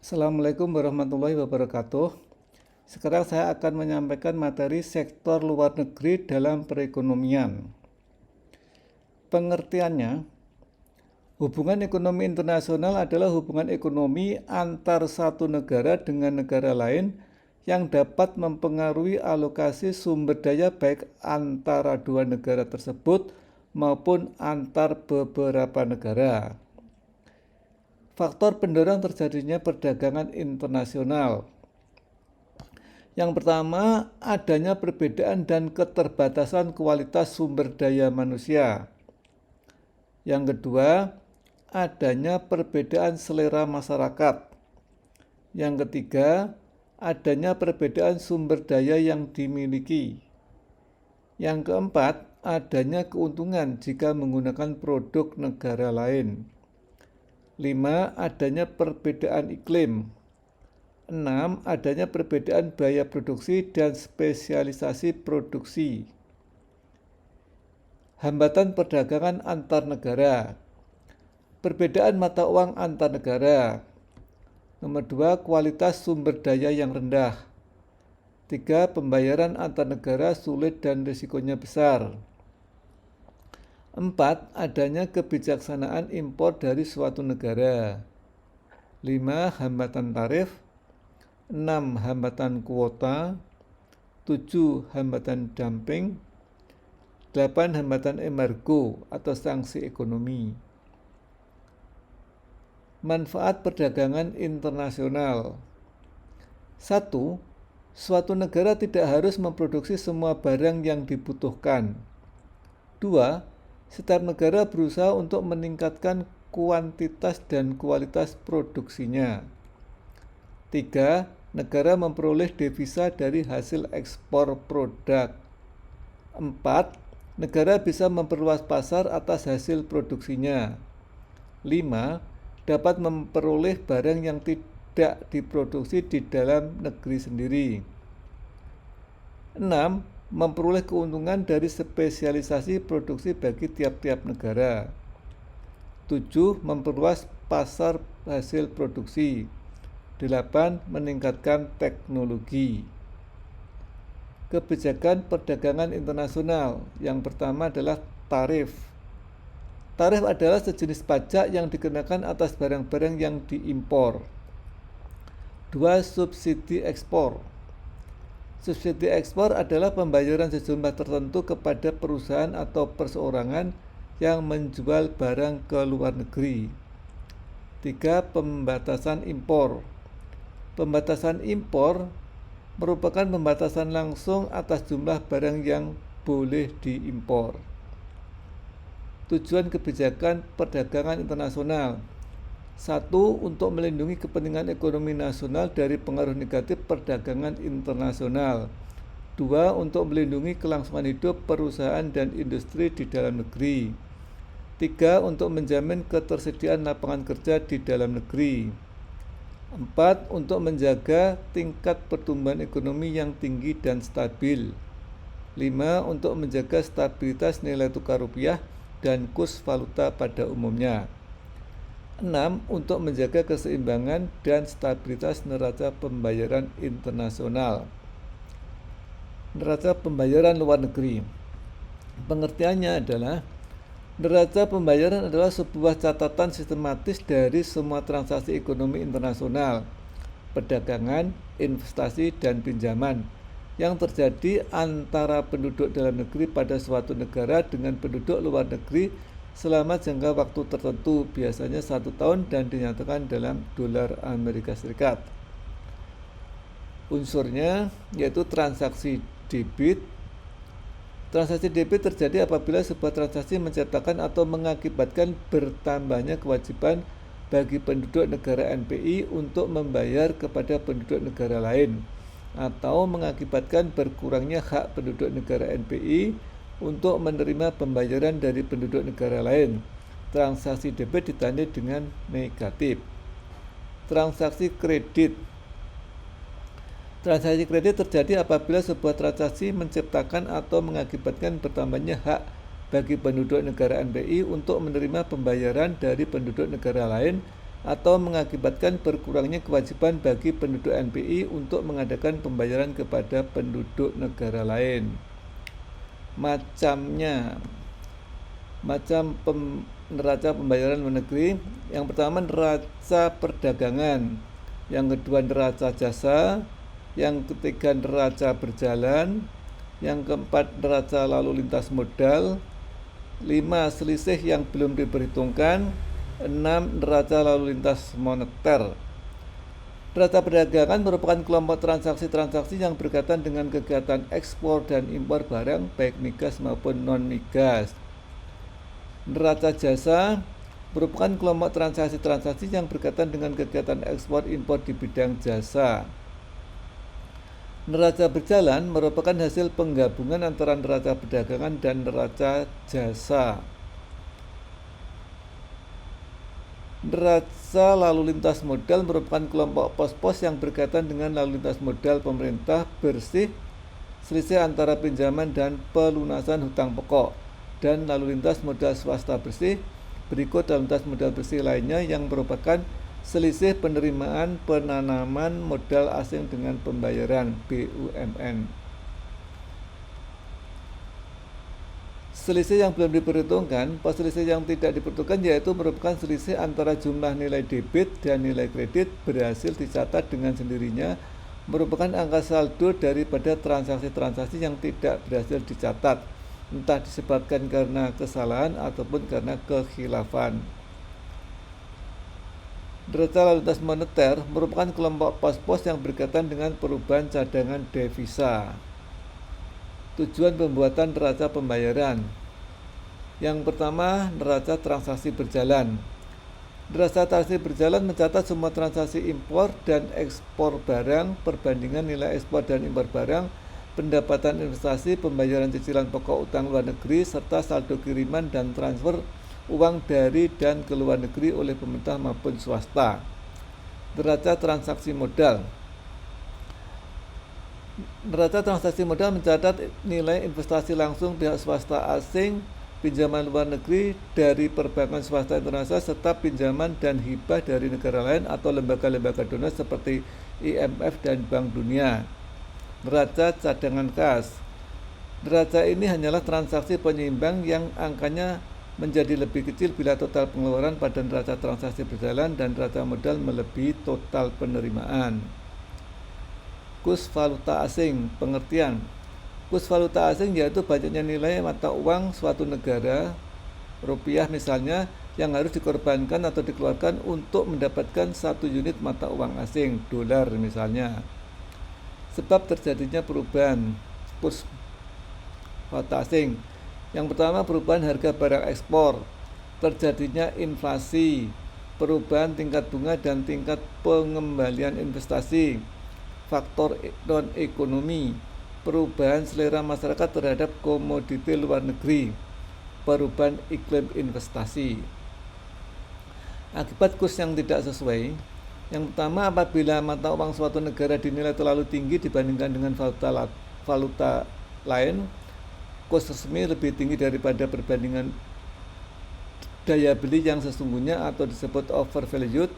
Assalamualaikum warahmatullahi wabarakatuh. Sekarang saya akan menyampaikan materi sektor luar negeri dalam perekonomian. Pengertiannya, hubungan ekonomi internasional adalah hubungan ekonomi antar satu negara dengan negara lain yang dapat mempengaruhi alokasi sumber daya baik antara dua negara tersebut maupun antar beberapa negara. Faktor pendorong terjadinya perdagangan internasional. Yang pertama, adanya perbedaan dan keterbatasan kualitas sumber daya manusia. Yang kedua, adanya perbedaan selera masyarakat. Yang ketiga, adanya perbedaan sumber daya yang dimiliki. Yang keempat, adanya keuntungan jika menggunakan produk negara lain. 5. Adanya perbedaan iklim. 6. Adanya perbedaan biaya produksi dan spesialisasi produksi. Hambatan perdagangan antar negara. Perbedaan mata uang antar negara. Nomor 2. Kualitas sumber daya yang rendah. 3. Pembayaran antar negara sulit dan risikonya besar. 4. Adanya kebijaksanaan impor dari suatu negara. 5. Hambatan tarif. 6. Hambatan kuota. 7. Hambatan dumping. 8. Hambatan embargo atau sanksi ekonomi. Manfaat perdagangan internasional. 1. Suatu negara tidak harus memproduksi semua barang yang dibutuhkan. 2. Setiap negara berusaha untuk meningkatkan kuantitas dan kualitas produksinya. 3. Negara memperoleh devisa dari hasil ekspor produk. 4. Negara bisa memperluas pasar atas hasil produksinya. 5. Dapat memperoleh barang yang tidak diproduksi di dalam negeri sendiri. 6. Memperoleh keuntungan dari spesialisasi produksi bagi tiap-tiap negara. 7. Memperluas pasar hasil produksi. 8. Meningkatkan teknologi. Kebijakan perdagangan internasional. Yang pertama adalah tarif. Tarif adalah sejenis pajak yang dikenakan atas barang-barang yang diimpor. 2. Subsidi ekspor. Subsidi ekspor adalah pembayaran sejumlah tertentu kepada perusahaan atau perseorangan yang menjual barang ke luar negeri. 3. Pembatasan impor. Pembatasan impor merupakan pembatasan langsung atas jumlah barang yang boleh diimpor. Tujuan kebijakan perdagangan internasional. 1. Untuk melindungi kepentingan ekonomi nasional dari pengaruh negatif perdagangan internasional. 2. Untuk melindungi kelangsungan hidup perusahaan dan industri di dalam negeri. 3. Untuk menjamin ketersediaan lapangan kerja di dalam negeri. 4. Untuk menjaga tingkat pertumbuhan ekonomi yang tinggi dan stabil. 5. Untuk menjaga stabilitas nilai tukar rupiah dan kurs valuta pada umumnya. 6. Untuk menjaga keseimbangan dan stabilitas neraca pembayaran internasional. Neraca pembayaran luar negeri. Pengertiannya adalah neraca pembayaran adalah sebuah catatan sistematis dari semua transaksi ekonomi internasional, perdagangan, investasi, dan pinjaman yang terjadi antara penduduk dalam negeri pada suatu negara dengan penduduk luar negeri selama jangka waktu tertentu, biasanya 1 tahun dan dinyatakan dalam dolar Amerika Serikat. Unsurnya yaitu transaksi debit. Transaksi debit terjadi apabila sebuah transaksi menciptakan atau mengakibatkan bertambahnya kewajiban bagi penduduk negara NPI untuk membayar kepada penduduk negara lain, atau mengakibatkan berkurangnya hak penduduk negara NPI untuk menerima pembayaran dari penduduk negara lain. Transaksi debit ditandai dengan negatif. Transaksi kredit. Transaksi kredit terjadi apabila sebuah transaksi menciptakan atau mengakibatkan bertambahnya hak bagi penduduk negara NPI untuk menerima pembayaran dari penduduk negara lain atau mengakibatkan berkurangnya kewajiban bagi penduduk NPI untuk mengadakan pembayaran kepada penduduk negara lain. Macam neraca pembayaran luar negeri. Yang pertama neraca perdagangan, yang kedua neraca jasa, yang ketiga neraca berjalan, yang keempat neraca lalu lintas modal, 5 selisih yang belum diperhitungkan, 6 neraca lalu lintas moneter. Neraca perdagangan merupakan kelompok transaksi-transaksi yang berkaitan dengan kegiatan ekspor dan impor barang baik migas maupun non-migas. Neraca jasa merupakan kelompok transaksi-transaksi yang berkaitan dengan kegiatan ekspor impor di bidang jasa. Neraca berjalan merupakan hasil penggabungan antara neraca perdagangan dan neraca jasa. Neraca lalu lintas modal merupakan kelompok pos-pos yang berkaitan dengan lalu lintas modal pemerintah bersih, selisih antara pinjaman dan pelunasan hutang pokok, dan lalu lintas modal swasta bersih. Berikut lalu lintas modal bersih lainnya yang merupakan selisih penerimaan penanaman modal asing dengan pembayaran BUMN. Selisih yang belum diperhitungkan, selisih yang tidak diperhitungkan yaitu merupakan selisih antara jumlah nilai debit dan nilai kredit berhasil dicatat dengan sendirinya, merupakan angka saldo daripada transaksi-transaksi yang tidak berhasil dicatat, entah disebabkan karena kesalahan ataupun karena kekhilafan. Neraca lalu lintas moneter merupakan kelompok pos-pos yang berkaitan dengan perubahan cadangan devisa. Tujuan pembuatan neraca pembayaran. Yang pertama, neraca transaksi berjalan. Neraca transaksi berjalan mencatat semua transaksi impor dan ekspor barang, perbandingan nilai ekspor dan impor barang, pendapatan investasi, pembayaran cicilan pokok utang luar negeri, serta saldo kiriman dan transfer uang dari dan ke luar negeri oleh pemerintah maupun swasta. Neraca transaksi modal. Neraca transaksi modal mencatat nilai investasi langsung pihak swasta asing, pinjaman luar negeri dari perbankan swasta internasional, serta pinjaman dan hibah dari negara lain atau lembaga-lembaga donor seperti IMF dan Bank Dunia. Neraca cadangan kas. Neraca ini hanyalah transaksi penyeimbang yang angkanya menjadi lebih kecil bila total pengeluaran pada neraca transaksi berjalan dan neraca modal melebihi total penerimaan. Kurs valuta asing. Pengertian. Kurs valuta asing yaitu banyaknya nilai mata uang suatu negara, rupiah misalnya, yang harus dikorbankan atau dikeluarkan untuk mendapatkan satu unit mata uang asing, dolar misalnya. Sebab terjadinya perubahan kurs valuta asing. Yang pertama, perubahan harga barang ekspor, terjadinya inflasi, perubahan tingkat bunga dan tingkat pengembalian investasi, faktor non-ekonomi, perubahan selera masyarakat terhadap komoditi luar negeri, perubahan iklim investasi. Akibat kurs yang tidak sesuai. Yang pertama, apabila mata uang suatu negara dinilai terlalu tinggi dibandingkan dengan valuta lain, kurs resmi lebih tinggi daripada perbandingan daya beli yang sesungguhnya atau disebut overvalued.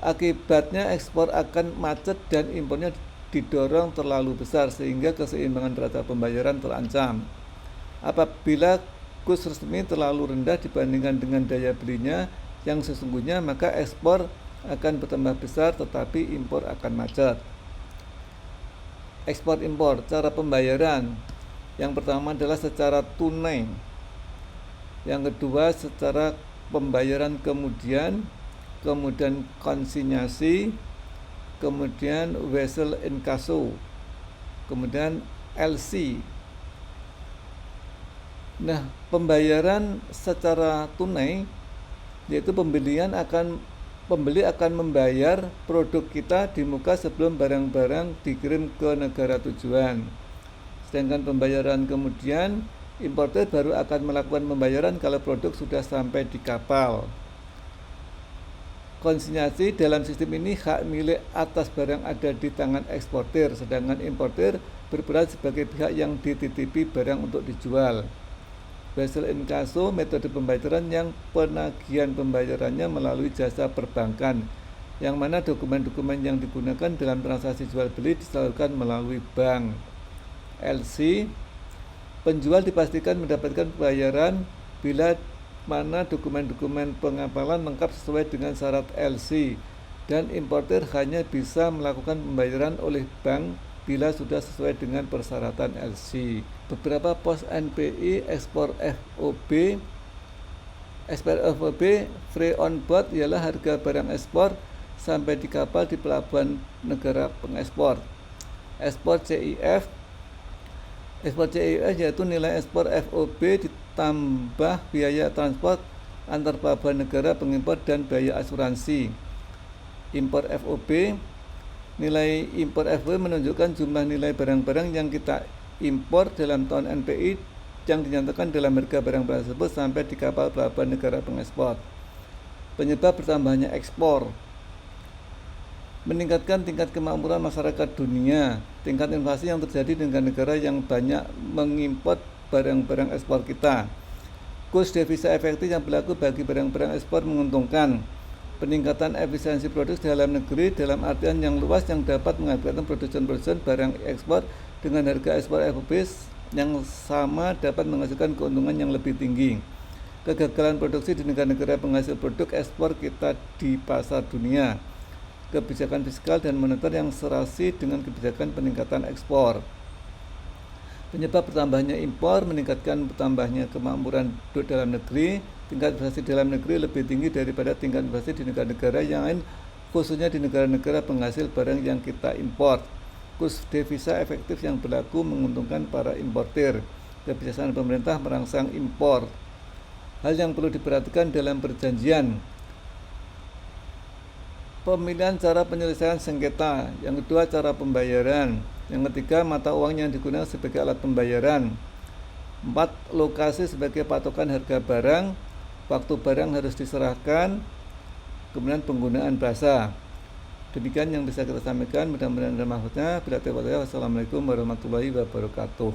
Akibatnya ekspor akan macet dan impornya didorong terlalu besar sehingga keseimbangan neraca pembayaran terancam. Apabila kurs resmi terlalu rendah dibandingkan dengan daya belinya yang sesungguhnya, maka ekspor akan bertambah besar tetapi impor akan macet. Ekspor impor, cara pembayaran. Yang pertama adalah secara tunai, yang kedua secara pembayaran kemudian konsinyasi, kemudian wesel inkasso, kemudian LC. Nah, pembayaran secara tunai yaitu pembeli akan membayar produk kita di muka sebelum barang-barang dikirim ke negara tujuan. Sedangkan pembayaran kemudian, importer baru akan melakukan pembayaran kalau produk sudah sampai di kapal. Konsinyasi dalam sistem ini hak milik atas barang ada di tangan eksportir, sedangkan importer berperan sebagai pihak yang dititipi barang untuk dijual. Basel inkasso, metode pembayaran yang penagihan pembayarannya melalui jasa perbankan, yang mana dokumen-dokumen yang digunakan dalam transaksi jual beli disalurkan melalui bank. LC, penjual dipastikan mendapatkan pembayaran bila mana dokumen-dokumen pengapalan lengkap sesuai dengan syarat LC, dan importer hanya bisa melakukan pembayaran oleh bank bila sudah sesuai dengan persyaratan LC. Beberapa pos NPI ekspor FOB free on board ialah harga barang ekspor sampai di kapal di pelabuhan negara pengekspor. Ekspor CIF yaitu nilai ekspor FOB ditambah biaya transport antar pelabuhan negara pengimpor dan biaya asuransi. Impor FOB, nilai impor FOB menunjukkan jumlah nilai barang-barang yang kita impor dalam tahun NPI yang dinyatakan dalam harga barang tersebut sampai di kapal pelabuhan negara pengekspor. Penyebab bertambahnya ekspor: meningkatkan tingkat kemakmuran masyarakat dunia, tingkat inflasi yang terjadi di negara-negara yang banyak mengimpor barang-barang ekspor kita. Kurs devisa efektif yang berlaku bagi barang-barang ekspor menguntungkan. Peningkatan efisiensi produksi dalam negeri dalam artian yang luas yang dapat mengakibatkan produsen barang ekspor dengan harga ekspor FOB yang sama dapat menghasilkan keuntungan yang lebih tinggi. Kegagalan produksi di negara-negara penghasil produk ekspor kita di pasar dunia. Kebijakan fiskal dan moneter yang serasi dengan kebijakan peningkatan ekspor. Penyebab bertambahnya impor: meningkatkan bertambahnya kemakmuran dalam negeri. Tingkat inflasi dalam negeri lebih tinggi daripada tingkat inflasi di negara-negara yang lain, khususnya di negara-negara penghasil barang yang kita impor. Kurs devisa efektif yang berlaku menguntungkan para importir. Kebijakan pemerintah merangsang impor. Hal yang perlu diperhatikan dalam perjanjian: pemilihan cara penyelesaian sengketa. Yang kedua, cara pembayaran. Yang ketiga, mata uang yang digunakan sebagai alat pembayaran. 4. Lokasi sebagai patokan harga barang. Waktu barang harus diserahkan. Kemudian penggunaan bahasa. Demikian yang bisa kita sampaikan, mudah-mudahan bermanfaat. Bila tidak, wassalamualaikum warahmatullahi wabarakatuh.